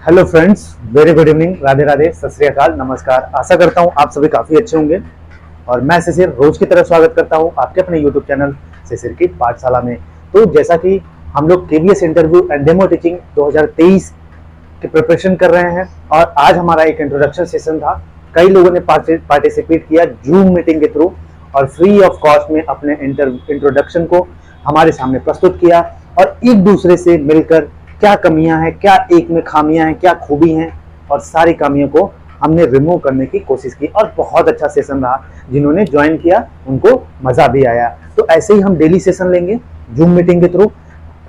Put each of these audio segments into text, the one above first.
Hello friends, very good evening, Radhe Radhe, सत श्री अकाल, नमस्कार। आशा करता हूँ आप सभी काफ़ी अच्छे होंगे और मैं शिशिर रोज की तरह स्वागत करता हूँ आपके अपने यूट्यूब चैनल शिशिर की पाठशाला में। तो जैसा कि हम लोग KVS interview and demo teaching 2023 की प्रिपरेशन कर रहे हैं और आज हमारा एक इंट्रोडक्शन सेशन था। कई लोगों ने पार्टिसिपेट किया जूम मीटिंग के थ्रू और फ्री ऑफ कॉस्ट में अपने इंट्रोडक्शन को हमारे सामने प्रस्तुत किया और एक दूसरे से मिलकर क्या कमियां हैं, क्या एक में खामियां हैं, क्या खूबी हैं और सारी कमियों को हमने रिमूव करने की कोशिश की और बहुत अच्छा सेशन रहा। जिन्होंने ज्वाइन किया उनको मजा भी आया। तो ऐसे ही हम डेली सेशन लेंगे जूम मीटिंग के थ्रू,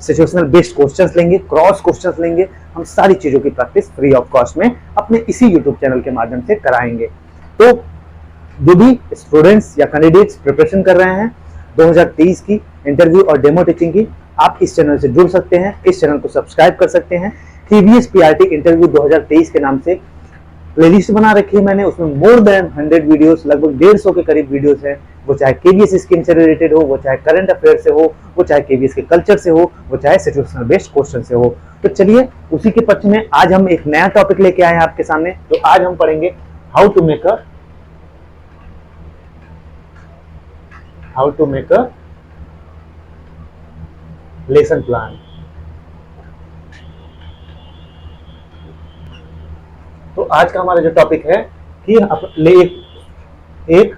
सिचुएशनल बेस्ड क्वेश्चंस लेंगे, क्रॉस क्वेश्चंस लेंगे। हम सारी चीजों की प्रैक्टिस फ्री ऑफ कॉस्ट में अपने इसी यूट्यूब चैनल के माध्यम से कराएंगे। तो जो भी स्टूडेंट्स या कैंडिडेट्स प्रिपरेशन कर रहे हैं 2023 की इंटरव्यू और डेमो टीचिंग की, आप इस चैनल से जुड़ सकते हैं, इस चैनल को सब्सक्राइब कर सकते हैं। केवीएस पीआरटी इंटरव्यू 2023 के नाम से प्लेलिस्ट बना रखी है मैंने, उसमें मोर देन 100 वीडियोस, लगभग 150 के करीब वीडियोस हैं। वो चाहे केवीएस स्कीम से रिलेटेड हो, वो चाहे करंट अफेयर से हो, वो चाहे केवीएस के कल्चर से हो, वो चाहे सिचुएशनल बेस्ड क्वेश्चन से हो। तो चलिए उसी के पक्ष में आज हम एक नया टॉपिक लेके आए हैं आपके सामने। तो आज हम पढ़ेंगे how to make a lesson plan. तो आज का हमारा जो टॉपिक है कि एक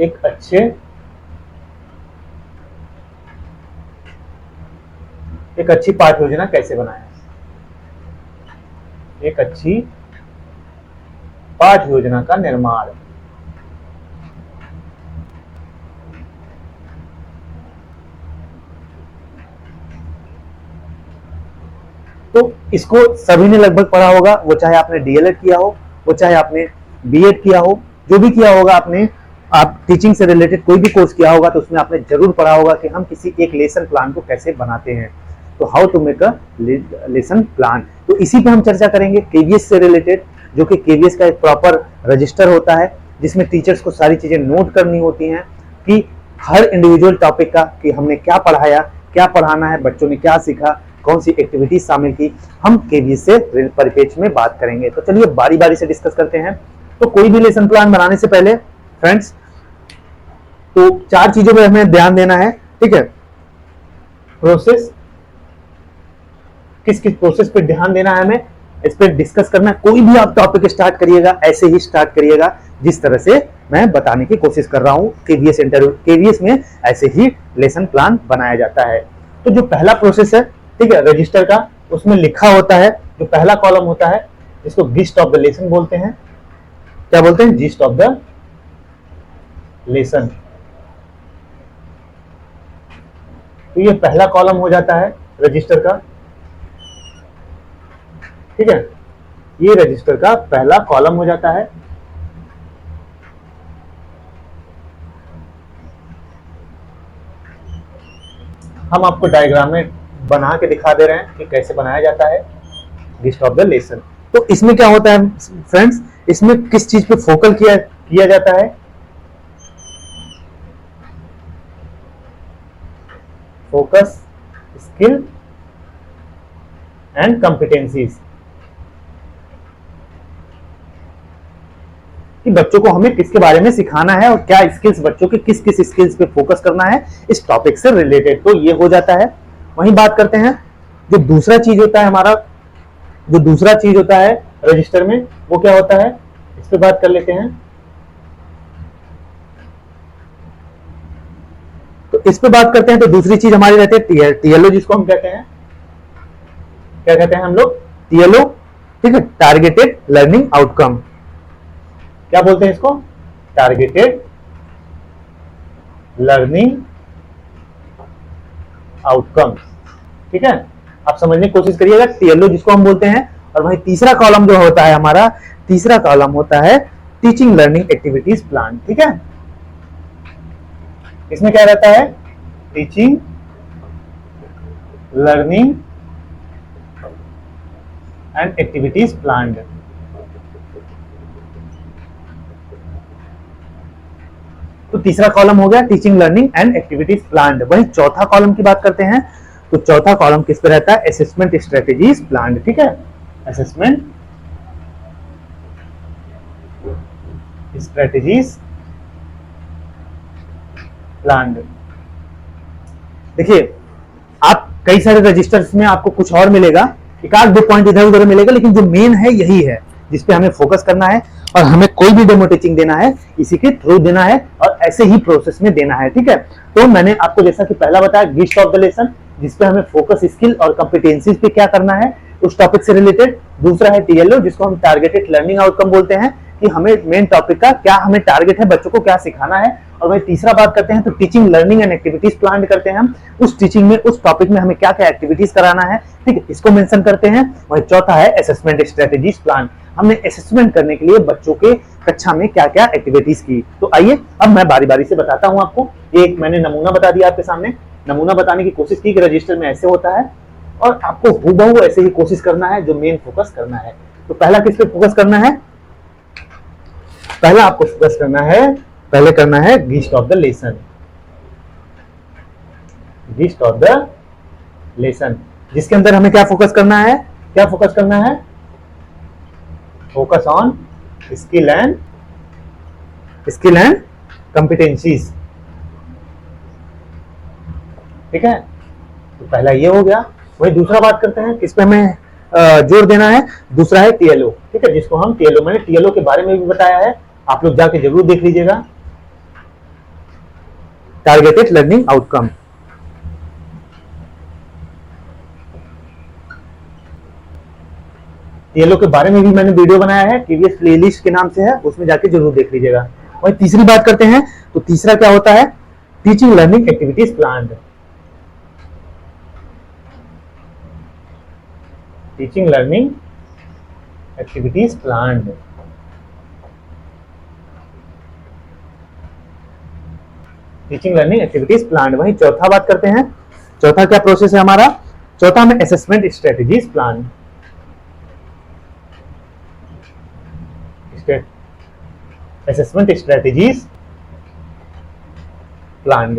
एक अच्छे एक अच्छी पाठ योजना कैसे बनाएं। एक अच्छी पाठ योजना का निर्माण। तो इसको सभी ने लगभग पढ़ा होगा, वो चाहे आपने डीएलएड किया हो, वो चाहे आपने बीएड किया हो, जो भी किया होगा आपने, आप टीचिंग से रिलेटेड कोई भी कोर्स किया होगा तो उसमें आपने जरूर पढ़ा होगा कि हम किसी एक लेसन प्लान को कैसे बनाते हैं। तो how to make a lesson plan, तो इसी पे हम चर्चा करेंगे केवीएस से रिलेटेड, जो कि केवीएस का एक प्रॉपर रजिस्टर होता है जिसमें टीचर्स को सारी चीजें नोट करनी होती हैं कि हर इंडिविजुअल टॉपिक का, कि हमने क्या पढ़ाया, क्या पढ़ाना है, बच्चों ने क्या सीखा, कौन सी एक्टिविटीज शामिल की, हम केवीएस से परिपेक्ष में बात करेंगे। तो चलिए बारी बारी से डिस्कस करते हैं। तो कोई भी लेसन प्लान बनाने से पहले फ्रेंड्स, तो 4 चीजों पे हमें ध्यान देना है, ठीक है। प्रोसेस, किस किस प्रोसेस पे ध्यान देना है हमें, इस पे डिस्कस करना है। कोई भी आप टॉपिक स्टार्ट करिएगा ऐसे ही स्टार्ट करिएगा जिस तरह से मैं बताने की कोशिश कर रहा हूं। केवीएस में ऐसे ही लेसन प्लान बनाया जाता है। तो जो पहला प्रोसेस है, ठीक है, रजिस्टर का, उसमें लिखा होता है, जो पहला कॉलम होता है इसको जिस्ट ऑफ द लेसन बोलते हैं। क्या बोलते हैं? Gist of the lesson. तो ये पहला कॉलम हो जाता है रजिस्टर का, ठीक है, ये रजिस्टर का पहला कॉलम हो जाता है। हम आपको डायग्राम में बना के दिखा दे रहे हैं कि कैसे बनाया जाता है लिस्ट ऑफ द लेसन। तो इसमें क्या होता है फ्रेंड्स, इसमें किस चीज पे फोकल किया जाता है? फोकस, स्किल एंड कॉम्पिटेंसीज, कि बच्चों को हमें किसके बारे में सिखाना है और क्या स्किल्स, बच्चों के किस किस स्किल्स पे फोकस करना है इस टॉपिक से रिलेटेड। तो ये हो जाता है। वहीं बात करते हैं जो दूसरा चीज होता है हमारा, जो दूसरा चीज होता है रजिस्टर में, वो क्या होता है, इस पे बात कर लेते हैं। तो इस पे बात करते हैं तो दूसरी चीज हमारी रहती है टीएलओ, जिसको हम कहते हैं, क्या कहते हैं हम लोग? टीएलओ, ठीक है, टारगेटेड लर्निंग आउटकम। क्या बोलते हैं इसको? टारगेटेड लर्निंग आउटकम, ठीक है। आप समझने की कोशिश करिएगा, टीएलओ जिसको हम बोलते हैं। और वहीं तीसरा कॉलम जो होता है हमारा, तीसरा कॉलम होता है टीचिंग लर्निंग एक्टिविटीज प्लान, ठीक है। इसमें क्या रहता है? Teaching learning and activities plan. तो तीसरा कॉलम हो गया teaching learning and activities planned. वही चौथा कॉलम की बात करते हैं, तो चौथा कॉलम किस पे रहता है, असेसमेंट स्ट्रेटेजीज प्लान्ड। ठीक है, असेसमेंट स्ट्रेटेजीज प्लान्ड। देखिए आप कई सारे रजिस्टर्स में आपको कुछ और मिलेगा, एक आध दो पॉइंट इधर उधर मिलेगा, लेकिन जो मेन है यही है जिसपे हमें फोकस करना है और हमें कोई भी डेमो टीचिंग देना है इसी के थ्रू देना है और ऐसे ही प्रोसेस में देना है। ठीक है, तो मैंने आपको जैसा कि पहला बताया गिस्ट ऑफ द लेसन, जिसपे हमें फोकस स्किल और कॉम्पिटेंसीज पे क्या करना है उस टॉपिक से रिलेटेड। दूसरा है टीएलओ जिसको हम टारगेटेड लर्निंग आउटकम बोलते हैं, कि हमें मेन टॉपिक का क्या हमें टारगेट है, बच्चों को क्या सिखाना है। और वही तीसरा बात करते हैं तो teaching learning and activities plan करते हैं हम, उस टीचिंग में उस टॉपिक में हमें क्या क्या एक्टिविटीज कराना है, ठीक है, इसको मेंशन करते हैं। वही चौथा है असेसमेंट स्ट्रेटेजीज प्लान, हमने असेसमेंट करने के लिए बच्चों के कक्षा में क्या क्या एक्टिविटीज की। तो आइए अब मैं बारी बारी से बताता हूं आपको। एक मैंने नमूना बता दिया आपके सामने, नमूना बताने की कोशिश की कि रजिस्टर में ऐसे होता है और आपको हूबहू ऐसे ही कोशिश करना है, जो मेन फोकस करना है। तो पहला किस पे फोकस करना है, पहला आपको फोकस करना है, पहले करना है gist of the lesson, gist of the lesson, जिसके अंदर हमें क्या फोकस करना है, क्या फोकस करना है, focus on skill and competencies. ठीक है, तो पहला ये हो गया। वही दूसरा बात करते हैं किस पे हमें जोर देना है, दूसरा है टीएलओ। ठीक है, जिसको हम टीएलओ, मैंने टीएलओ के बारे में भी बताया है, आप लोग जाके जरूर देख लीजिएगा, टारगेटेड लर्निंग आउटकम। टीएलओ के बारे में भी मैंने वीडियो बनाया है, टीवीएस प्लेलिस्ट के नाम से है, उसमें जाके जरूर देख लीजिएगा। और तीसरी बात करते हैं तो तीसरा क्या होता है, teaching learning activities plan, teaching learning activities plan. Teaching learning activities plan. वही चौथा बात करते हैं, चौथा क्या प्रोसेस है हमारा, चौथा में assessment strategies plan, assessment strategies plan.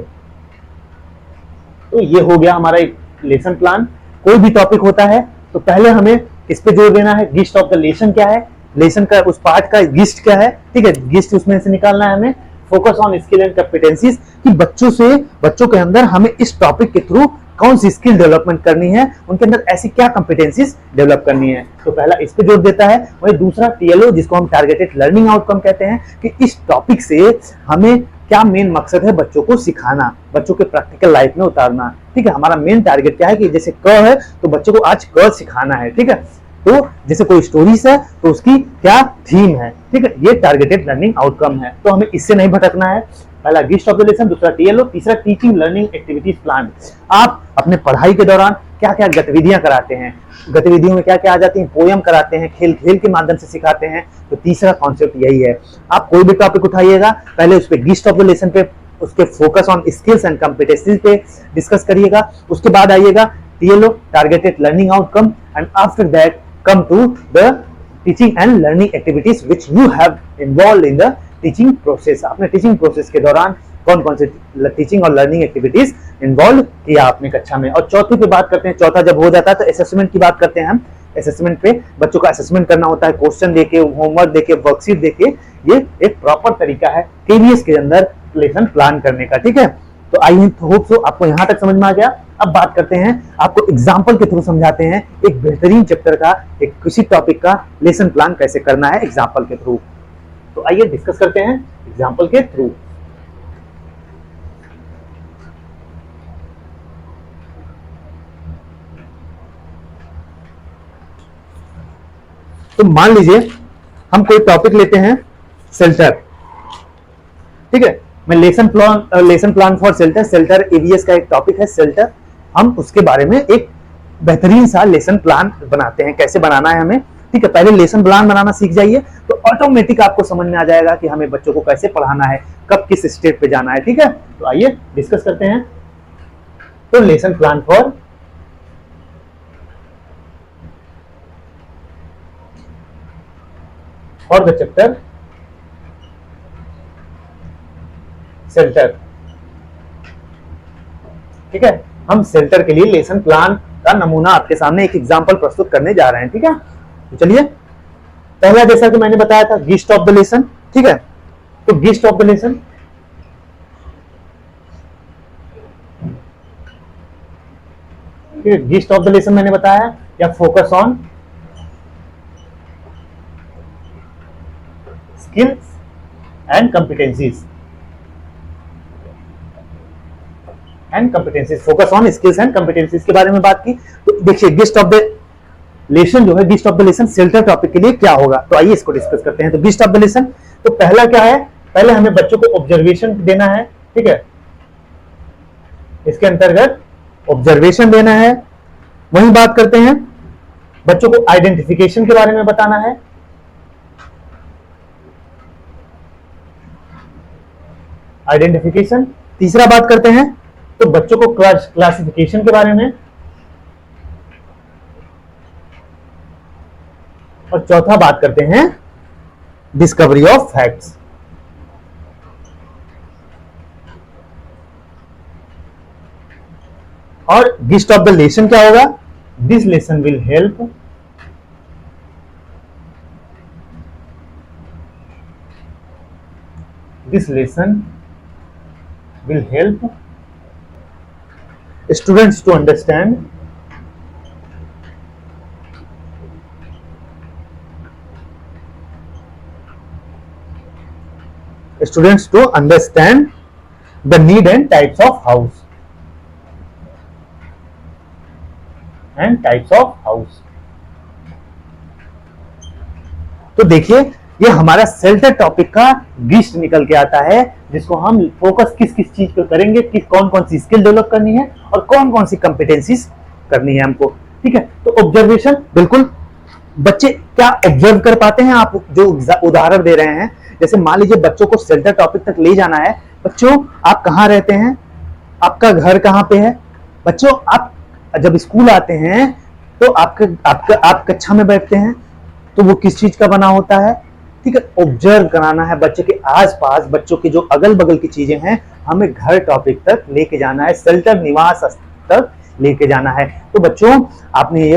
तो ये हो गया हमारा एक लेसन प्लान। कोई भी टॉपिक होता है तो पहले हमें इस पे जोर देना है, गिस्ट ऑफ द लेसन क्या है, लेसन का उस पार्ट का गिस्ट क्या है। ठीक है, गिस्ट उसमें से निकालना है हमें, focus on skill and competencies, कि बच्चों के अंदर हमें इस टॉपिक के थ्रू कौन सी स्किल डेवलपमेंट करनी है, उनके अंदर ऐसी क्या कॉम्पिटेंसीज डेवलप करनी है। तो पहला इस पे जोर देता है। वही दूसरा टीएलओ जिसको हम टारगेटेड लर्निंग आउटकम कहते हैं, कि इस टॉपिक से हमें क्या मेन मकसद है बच्चों को सिखाना, बच्चों के प्रैक्टिकल लाइफ में उतारना। ठीक है, हमारा मेन टारगेट क्या है कि जैसे क है तो बच्चों को आज क सिखाना है। ठीक है, तो जैसे कोई स्टोरीज है तो उसकी क्या थीम है। ठीक है, ये टारगेटेड लर्निंग आउटकम है, तो हमें इससे नहीं भटकना है। पहला गिस्ट ऑफ द लेसन, दूसरा टीएलओ, तीसरा टीचिंग लर्निंग एक्टिविटीज प्लान। आप अपने पढ़ाई के दौरान क्या क्या गतिविधियां कराते हैं, गतिविधियों में क्या क्या आ जाती हैं, पोयम कराते हैं, खेल खेल के माध्यम से सिखाते हैं। तो तीसरा कॉन्सेप्ट यही है, आप कोई भी टॉपिक उठाइएगा पहले उस पे गिस्ट ऑफ द लेसन पे, उसके focus on skills and competencies पे डिस्कस करिएगा, उसके बाद आइएगा TLO targeted learning outcome, and after that come to the teaching and learning activities which you have involved in the teaching process। आपने teaching process के दौरान कौन कौन से टीचिंग और लर्निंग एक्टिविटीज इन्वॉल्व किया आपने कक्षा में। और चौथी पे बात करते हैं, चौथा जब हो जाता है तो असेसमेंट की बात करते हैं हम। असेसमेंट पे बच्चों का असेसमेंट करना होता है, क्वेश्चन देके, होमवर्क देके, वर्कशीट देके। ये एक प्रॉपर तरीका है केवीएस के अंदर लेसन प्लान करने का। ठीक है, तो आई होप सो आपको यहां तक समझ में आ गया। अब बात करते हैं, आपको एग्जाम्पल के थ्रू समझाते हैं एक बेहतरीन चैप्टर का, एक किसी टॉपिक का लेसन प्लान कैसे करना है एग्जाम्पल के थ्रू। तो आइए डिस्कस करते हैं एग्जाम्पल के थ्रू। तो मान लीजिए हम कोई टॉपिक लेते हैं शेल्टर। ठीक है, मैं lesson plan for shelter, shelter ABS का एक टॉपिक है शेल्टर। हम उसके बारे में एक बेहतरीन सा लेसन प्लान बनाते हैं, कैसे बनाना है हमें। ठीक है, पहले लेसन प्लान बनाना सीख जाइए तो ऑटोमेटिक आपको समझ में आ जाएगा कि हमें बच्चों को कैसे पढ़ाना है, कब किस स्टेप पे जाना है। ठीक है, तो आइए डिस्कस करते हैं। तो lesson plan for the chapter shelter. ठीक है, हम सेल्टर के लिए लेसन प्लान का नमूना आपके सामने एक एग्जांपल प्रस्तुत करने जा रहे हैं। ठीक है, तो चलिए, पहला जैसा कि मैंने बताया था गिस्ट ऑफ द लेसन। ठीक है, तो gist of the lesson, gist of the lesson मैंने बताया, या focus on skills and competencies, focus on skills and competencies के बारे में बात की। तो देखिए, गिस्ट ऑफ द लेसन जो है, gist of the lesson shelter topic के लिए क्या होगा, तो आइए इसको डिस्कस करते हैं। तो गिस्ट ऑफ द लेसन, तो पहला क्या है, पहले हमें बच्चों को ऑब्जर्वेशन देना है। ठीक है, इसके अंतर्गत ऑब्जर्वेशन देना है। वहीं बात करते हैं, बच्चों को आइडेंटिफिकेशन के बारे में बताना है। आइडेंटिफिकेशन, तीसरा बात करते हैं तो बच्चों को क्लासिफिकेशन के बारे में, और चौथा बात करते हैं डिस्कवरी ऑफ फैक्ट्स। और गिस्ट ऑफ द लेसन क्या होगा, this lesson will help students to understand the need and types of house तो देखिए, ये हमारा सेल्टर टॉपिक का गिस्ट निकल के आता है, जिसको हम फोकस किस किस चीज पे करेंगे, किस कौन कौन सी स्किल डेवलप करनी है और कौन कौन सी कंपिटेंसीज करनी है हमको। ठीक है, तो ऑब्जर्वेशन, बिल्कुल बच्चे क्या ऑब्जर्व कर पाते हैं, आप जो उदाहरण दे रहे हैं, जैसे मान लीजिए बच्चों को सेल्टर टॉपिक तक ले जाना है। बच्चों, आप कहाँ रहते हैं, आपका घर कहाँ पे है। बच्चों, आप जब स्कूल आते हैं तो आप कक्षा में बैठते हैं, तो वो किस चीज का बना होता है। ठीक है, ऑब्जर्व कराना है बच्चे के आसपास, बच्चों की जो अगल बगल की चीजें हैं, हमें घर टॉपिक तक लेके जाना है, सेल्टर निवास तक लेके जाना है। तो बच्चों, आपने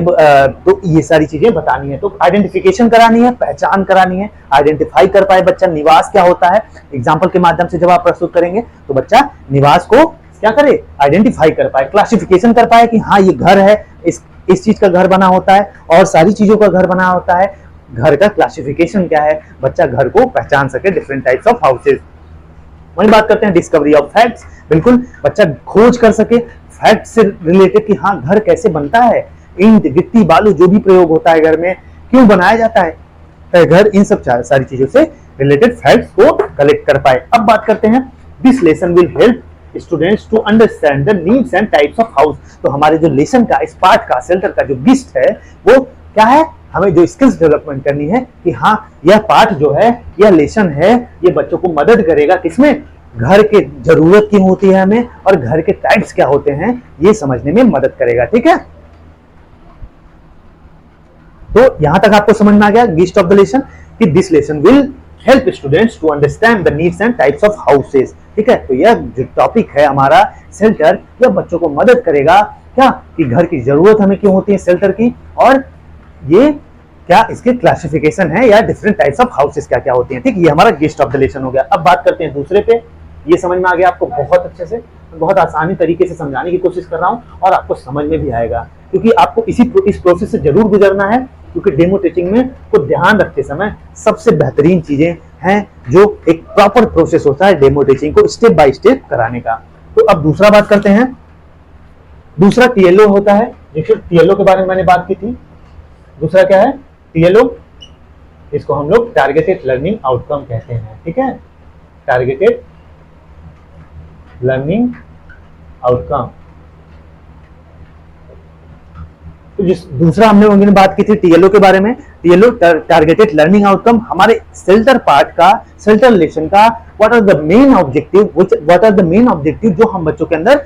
ये सारी चीजें बतानी है, तो आइडेंटिफिकेशन करानी है, पहचान करानी है, आइडेंटिफाई कर पाए बच्चा निवास क्या होता है। एग्जाम्पल के माध्यम से जब आप प्रस्तुत करेंगे तो बच्चा निवास को क्या करे, आइडेंटिफाई कर पाए, क्लासिफिकेशन कर पाए कि हाँ ये घर है, इस चीज का घर बना होता है और सारी चीजों का घर बना होता है, घर का क्लासिफिकेशन क्या है, बच्चा घर को पहचान सके, डिफरेंट टाइप्स ऑफ हाउसेस। वहीं बात करते हैं डिस्कवरी ऑफ फैक्ट्स, बिल्कुल बच्चा खोज कर सके फैक्ट से रिलेटेड कि हाँ घर कैसे बनता है, ईंट गिट्टी बालू जो भी प्रयोग होता है घर में, क्यों बनाया जाता है घर, इन सब सारी चीजों से रिलेटेड फैक्ट्स को कलेक्ट कर पाए। अब बात करते हैं, this lesson will help students to understand the needs and types of house. तो हमारे जो लेसन का, इस पार्ट का, सेल्टर का जो गिस्ट है वो क्या है, हमें जो स्किल्स डेवलपमेंट करनी है कि हाँ यह पार्ट जो है, यह लेसन है, ये बच्चों को मदद करेगा किसमें, घर के जरूरत क्यों होती है हमें और घर के टाइप्स क्या होते हैं, ये समझने में मदद करेगा। ठीक है, तो यहां तक आपको समझ में आ गया गिस्ट ऑफ द लेसन कि this lesson will help students to understand the needs and types of houses. ठीक है, तो यह जो टॉपिक है हमारा सेल्टर, यह बच्चों को मदद करेगा क्या, कि घर की जरूरत हमें क्यों होती है सेल्टर की, और ये क्या इसके क्लासिफिकेशन है या डिफरेंट टाइप्स ऑफ हाउसेस क्या क्या होती हैं। ठीक, ये हमारा गिस्ट ऑफ द लेसन हो गया। अब बात करते हैं दूसरे पे। ये समझ में आ गया आपको बहुत अच्छे से, बहुत आसानी तरीके से समझाने की कोशिश कर रहा हूं और आपको समझ में भी आएगा, क्योंकि आपको इस प्रोसेस से जरूर गुजरना है, क्योंकि डेमो टीचिंग में को ध्यान रखते समय सबसे बेहतरीन चीजें हैं जो एक प्रॉपर प्रोसेस होता है डेमो टीचिंग को स्टेप बाय स्टेप कराने का। तो अब दूसरा बात करते हैं, दूसरा टीएलओ होता है। देखिए, टीएलओ के बारे में मैंने बात की थी। दूसरा क्या है, टीएलओ, इसको हम लोग टारगेटेड लर्निंग आउटकम कहते हैं। ठीक है, टारगेटेड लर्निंग आउटकम। तो जिस दूसरा हमने बात की थी टीएलओ के बारे में, टीएलओ टारगेटेड लर्निंग आउटकम हमारे सेल्टर पार्ट का, सेल्टर लेसन का what are the main objective जो हम बच्चों के अंदर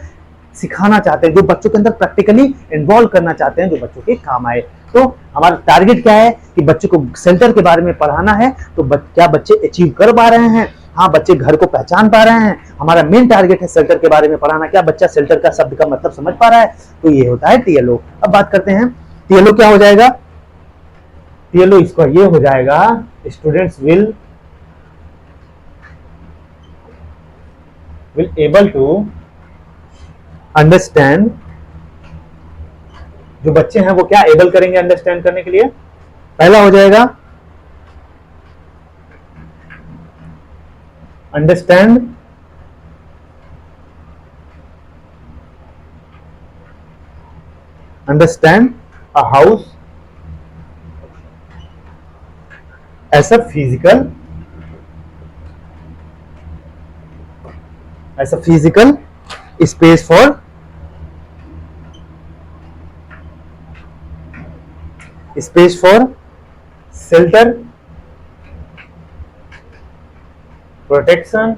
सिखाना चाहते हैं, जो बच्चों के अंदर प्रैक्टिकली इन्वॉल्व करना चाहते हैं, जो बच्चों के काम आए। तो हमारा टारगेट क्या है कि बच्चों को सेल्टर के बारे में पढ़ाना है, तो क्या बच्चे अचीव कर पा रहे हैं, हाँ बच्चे घर को पहचान पा रहे हैं, हमारा मेन टारगेट है शेल्टर के बारे में पढ़ाना, क्या बच्चा शेल्टर का शब्द का मतलब समझ पा रहा है, तो ये होता है टीएलओ। अब बात करते हैं टीएलओ क्या हो जाएगा। टीएलओ इसका ये हो जाएगा, students will able to understand, जो बच्चे हैं वो क्या एबल करेंगे अंडरस्टैंड करने के लिए। पहला हो जाएगा understand a house as a physical space for shelter, protection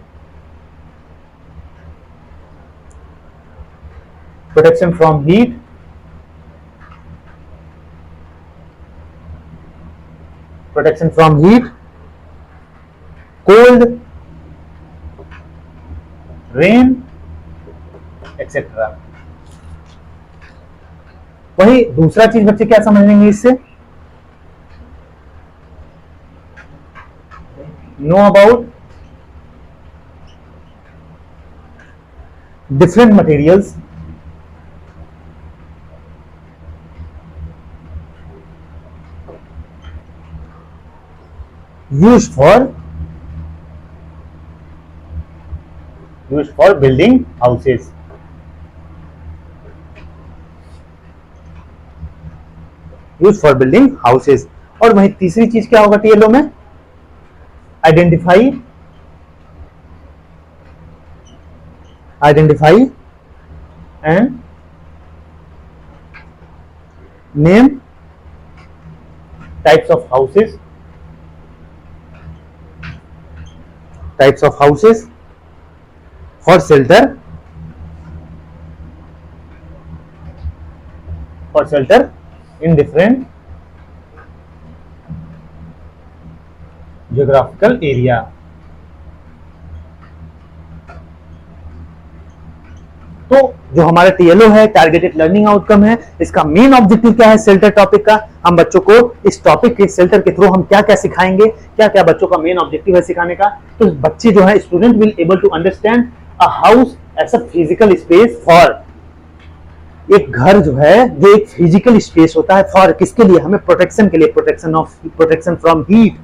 from heat, cold, rain, etc. वही दूसरा चीज बच्चे क्या समझ लेंगे इससे, know about different materials used for building houses. और वही तीसरी चीज क्या होगा टीएलओ में, identify and name types of houses for shelter in different geographical area. तो जो हमारा टीएलओ है, टारगेटेड लर्निंग आउटकम है, इसका मेन ऑब्जेक्टिव क्या है शेल्टर टॉपिक का, हम बच्चों को इस टॉपिक के शेल्टर के थ्रू हम क्या क्या सिखाएंगे, क्या क्या बच्चों का मेन ऑब्जेक्टिव है सिखाने का। तो बच्चे जो है student will able to understand a house as a physical space for, एक घर जो है जो एक फिजिकल स्पेस होता है फॉर किसके लिए, हमें प्रोटेक्शन के लिए, प्रोटेक्शन फ्रॉम हीट,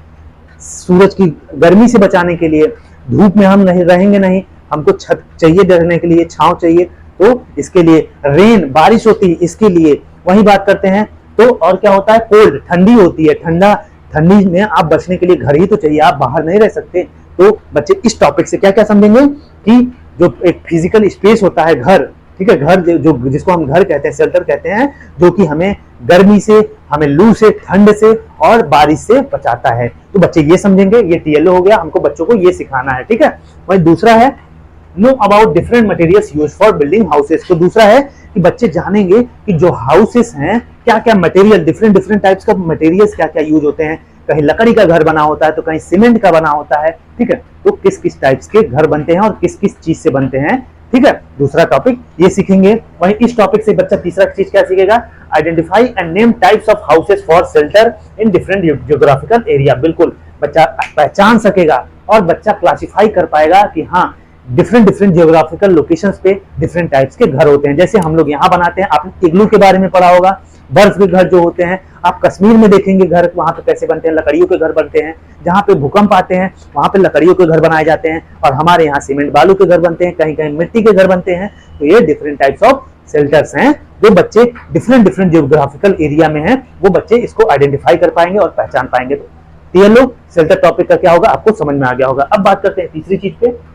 सूरज की गर्मी से बचाने के लिए, धूप में हम नहीं रहेंगे नहीं, हमको छत चाहिए रहने के लिए, छांव चाहिए, तो इसके लिए, रेन बारिश होती है इसके लिए, वही बात करते हैं। तो और क्या होता है, कोल्ड ठंडी होती है, ठंडी में आप बचने के लिए घर ही तो चाहिए, आप बाहर नहीं रह सकते। तो बच्चे इस टॉपिक से क्या क्या समझेंगे कि जो एक फिजिकल स्पेस होता है घर, ठीक है, घर जो जिसको हम घर कहते हैं, शेल्टर कहते हैं, जो कि हमें गर्मी से, हमें लू से, ठंड से और बारिश से बचाता है। तो बच्चे ये समझेंगे, ये टीएलओ हो गया, हमको बच्चों को ये सिखाना है, ठीक है। वही दूसरा है know about different materials used for building houses. तो दूसरा है कि बच्चे जानेंगे कि जो हाउसेस हैं क्या क्या मटेरियल, डिफरेंट टाइप्स का मटेरियल्स क्या क्या यूज होते हैं, कहीं लकड़ी का घर बना होता है तो कहीं सीमेंट का बना होता है, ठीक है, तो किस किस टाइप्स के घर बनते हैं और किस किस चीज से बनते हैं, ठीक है। दूसरा टॉपिक ये सीखेंगे। वहीं इस टॉपिक से बच्चा तीसरा चीज क्या सीखेगा, identify and name types of houses for shelter in different geographical area. बिल्कुल बच्चा पहचान सकेगा और बच्चा क्लासिफाई कर पाएगा कि हाँ डिफरेंट जियोग्राफिकल लोकेशंस पे डिफरेंट टाइप्स के घर होते हैं। जैसे हम लोग यहाँ बनाते हैं, आपने इग्लू के बारे में पढ़ा होगा, बर्फ के घर जो होते हैं, आप कश्मीर में देखेंगे घर वहां पे कैसे बनते हैं, लकड़ियों के घर बनते हैं, जहाँ पे भूकंप आते हैं वहां पे लकड़ियों के घर बनाए जाते हैं, और हमारे यहाँ सीमेंट बालू के घर बनते हैं, कहीं कहीं मिट्टी के घर बनते हैं। तो ये डिफरेंट टाइप्स ऑफ शेल्टर्स हैं जो बच्चे डिफरेंट जियोग्राफिकल एरिया में हैं, वो बच्चे इसको आइडेंटिफाई कर पाएंगे और पहचान पाएंगे। तो टीएलओ शेल्टर टॉपिक का क्या होगा आपको समझ में आ गया होगा। अब बात करते हैं तीसरी चीज पे।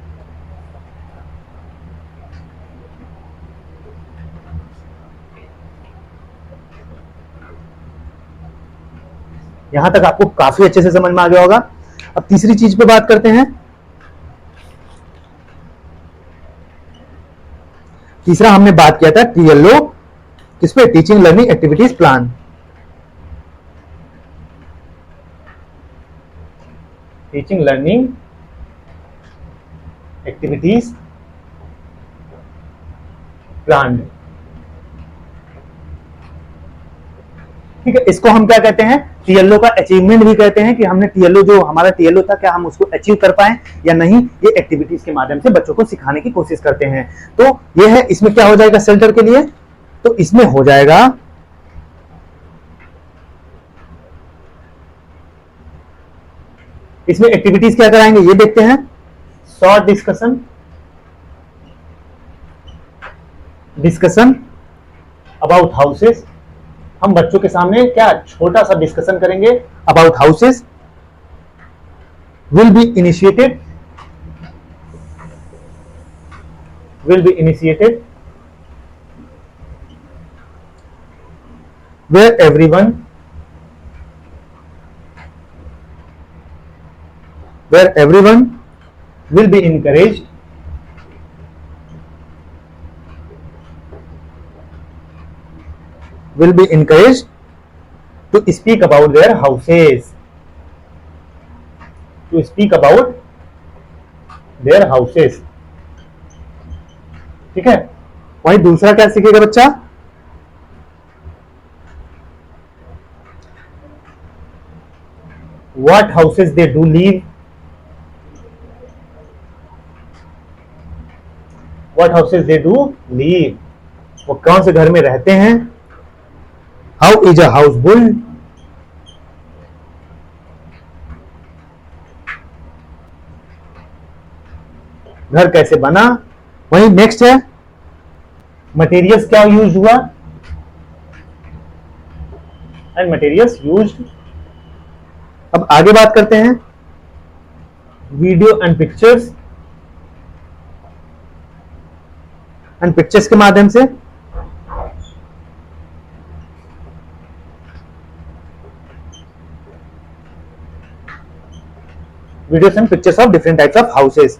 यहां तक आपको काफी अच्छे से समझ में आ गया होगा। अब तीसरी चीज पे बात करते हैं। तीसरा हमने बात किया था टीएलओ किस पे, teaching learning activities plan. Teaching learning activities planned. ठीक है, इसको हम क्या कहते हैं, टीएलओ का अचीवमेंट भी कहते हैं कि हमने टीएलओ, जो हमारा टीएलओ था, क्या हम उसको अचीव कर पाए या नहीं। ये एक्टिविटीज के माध्यम से बच्चों को सिखाने की कोशिश करते हैं। तो ये है, इसमें क्या हो जाएगा शेल्टर के लिए, तो इसमें हो जाएगा इसमें एक्टिविटीज क्या कराएंगे ये देखते हैं। Short discussion about houses. हम बच्चों के सामने क्या छोटा सा डिस्कशन करेंगे about houses. Will be initiated where everyone will be encouraged to speak about their houses, ठीक है। वहीं दूसरा क्या सीखेगा बच्चा, what houses they do live, वो कौन से घर में रहते हैं। How is a house built, घर कैसे बना। वहीं नेक्स्ट है मटेरियल्स क्या यूज हुआ, एंड मटेरियल्स यूज्ड। अब आगे बात करते हैं वीडियो एंड पिक्चर्स के माध्यम से। Videos and pictures of different types of houses.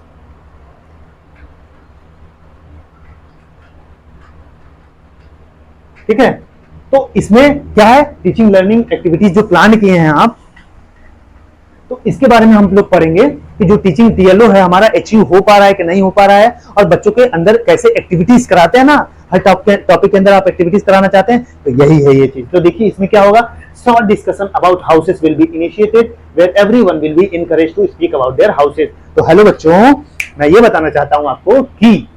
ठीक है, तो इसमें क्या है, टीचिंग लर्निंग एक्टिविटीज जो प्लान किए हैं आप, तो इसके बारे में हम लोग पढ़ेंगे कि जो टीचिंग टीएलओ है हमारा अचीव हो पा रहा है कि नहीं हो पा रहा है, और बच्चों के अंदर कैसे एक्टिविटीज कराते हैं ना, हर टॉपिक के अंदर आप एक्टिविटीज कराना चाहते हैं, तो यही है ये चीज। तो देखिए इसमें क्या होगा, short discussion about houses will be initiated where everyone will be encouraged to speak about their houses. तो हेलो बच्चों, मैं ये बताना चाहता हूं आपको कि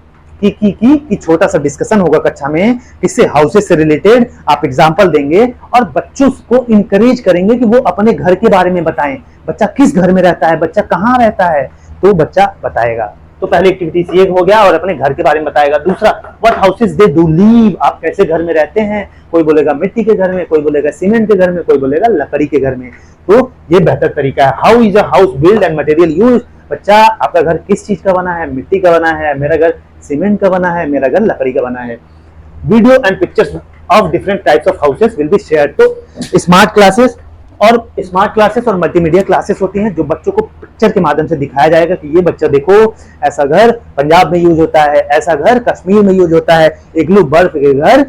छोटा सा डिस्कशन होगा कक्षा में, किससे, हाउसेस से रिलेटेड। आप एग्जांपल देंगे और बच्चों को इंकरेज करेंगे कि वो अपने घर के बारे में बताएं। बच्चा किस घर में रहता है, बच्चा कहाँ रहता है, तो बच्चा बताएगा। तो पहले एक्टिविटीज ये हो गया और अपने घर के बारे में बताएगा। दूसरा, what houses they do live, आप कैसे घर में रहते हैं। कोई बोलेगा मिट्टी के घर में, कोई बोलेगा सीमेंट के घर में, कोई बोलेगा लकड़ी के घर में। तो ये बेहतर तरीका है। How is a house build and material use, बच्चा आपका घर किस चीज का बना है, मिट्टी का बना है, मेरा घर सीमेंट का बना है, मेरा घर लकड़ी का बना है। Video and pictures of different types of houses will be shared. तो स्मार्ट क्लासेस और मल्टीमीडिया क्लासेस होती हैं, जो बच्चों को पिक्चर के माध्यम से दिखाया जाएगा कि ये बच्चा देखो, ऐसा घर पंजाब में यूज होता है, ऐसा घर कश्मीर में यूज होता है, इग्लू बर्फ के घर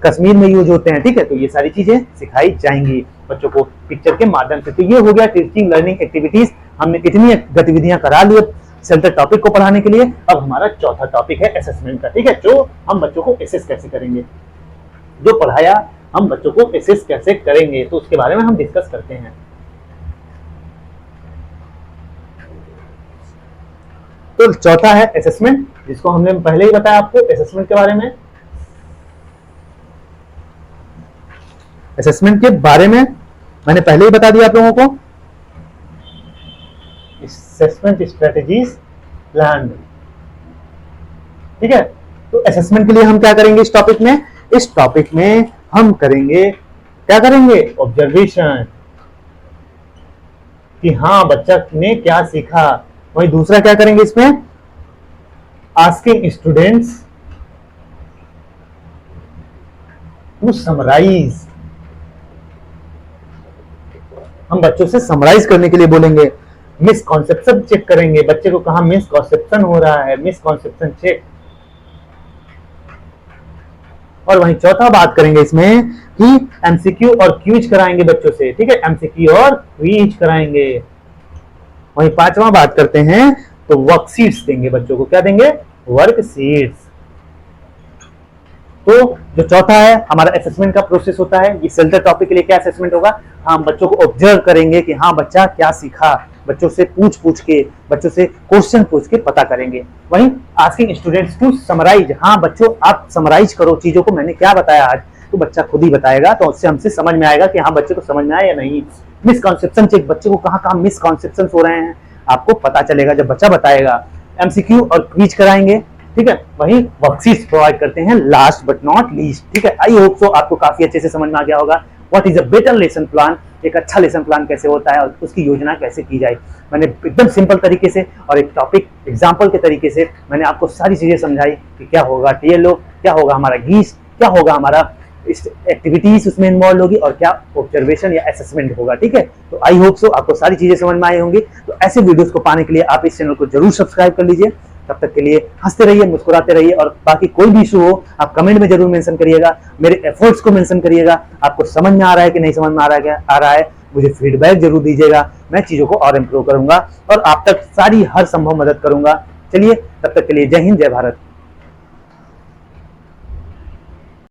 कश्मीर में यूज होते हैं। ठीक है, तो ये सारी चीजें सिखाई जाएंगी बच्चों को पिक्चर के माध्यम से। तो ये हो गया टीचिंग लर्निंग एक्टिविटीज। हमने इतनी गतिविधियां करा ली सेंटर टॉपिक को पढ़ाने के लिए। अब हमारा चौथा टॉपिक है असेसमेंट का। ठीक है, जो हम बच्चों को असेस कैसे करेंगे, जो पढ़ाया हम बच्चों को असेस कैसे करेंगे, तो उसके बारे में हम डिस्कस करते हैं। तो चौथा है असेसमेंट, जिसको हमने पहले ही बताया आपको असेसमेंट के बारे में। असेसमेंट के बारे में मैंने पहले ही बता दिया आप लोगों को। Assessment strategies plan. ठीक है, तो असेसमेंट के लिए हम क्या करेंगे इस टॉपिक में, इस टॉपिक में हम करेंगे, क्या करेंगे, ऑब्जर्वेशन, कि हाँ बच्चा ने क्या सीखा। वही दूसरा क्या करेंगे इसमें, आस्किंग स्टूडेंट्स टू समराइज। हम बच्चों से समराइज करने के लिए बोलेंगे। मिसकॉन्सेप्शन चेक करेंगे, बच्चे को कहां मिसकॉन्सेप्शन हो रहा है, मिसकॉन्सेप्शन चेक। और वहीं चौथा बात करेंगे इसमें कि एमसीक्यू और क्विज कराएंगे बच्चों से। ठीक है, एमसीक्यू और क्विज कराएंगे। वहीं पांचवा बात करते हैं तो वर्कशीट्स देंगे बच्चों को। क्या देंगे? वर्कशीट्स। तो जो चौथा है हमारा असेसमेंट का प्रोसेस होता है। ये सेल्टर टॉपिक के लिए क्या असेसमेंट होगा? हम बच्चों को ऑब्जर्व करेंगे कि हाँ बच्चा क्या सीखा, बच्चों से पूछ के, बच्चों से क्वेश्चन पूछ के पता करेंगे। वहीं आस्किंग स्टूडेंट्स टू समराइज, हाँ बच्चों आप समराइज करो चीजों को, मैंने क्या बताया आज, तो बच्चा खुद ही बताएगा, तो उससे हमसे समझ में आएगा कि हाँ बच्चे को समझ में आया या नहीं। मिसकॉन्सेप्शन चेक, बच्चे को कहाँ कहाँ मिसकॉन्सेप्शन हो रहे हैं आपको पता चलेगा जब बच्चा बताएगा। एमसीक्यू और क्विज कराएंगे, ठीक है। वहीं वर्कशीट्स प्रोवाइड करते हैं लास्ट बट नॉट लीस्ट, ठीक है। आई होप सो आपको काफी अच्छे से समझ में आ गया होगा what is a better lesson plan, एक अच्छा लेसन प्लान कैसे होता है और उसकी योजना कैसे की जाए। मैंने एकदम सिंपल तरीके से और एक टॉपिक एग्जाम्पल के तरीके से मैंने आपको सारी चीजें समझाई कि क्या होगा टीएलओ, क्या होगा हमारा गीस, क्या होगा हमारा एक्टिविटीज उसमें इन्वॉल्व होगी और क्या ऑब्जर्वेशन या असेसमेंट होगा, ठीक है। तो आई होप सो आपको सारी चीजें समझ में आई होंगी। तो ऐसे वीडियोस को पाने के लिए आप इस चैनल को जरूर सब्सक्राइब कर लीजिए। तब तक के लिए हंसते रहिए, मुस्कुराते रहिए, और बाकी कोई भी इशू हो आप कमेंट में जरूर मेंशन करिएगा, मेरे एफर्ट्स को मेंशन करिएगा, आपको समझ में आ रहा है कि नहीं समझ में आ रहा है, मुझे फीडबैक जरूर दीजिएगा, मैं चीजों को और इम्प्रूव करूंगा और आप तक सारी हर संभव मदद करूंगा। चलिए तब तक के लिए जय हिंद, जय भारत।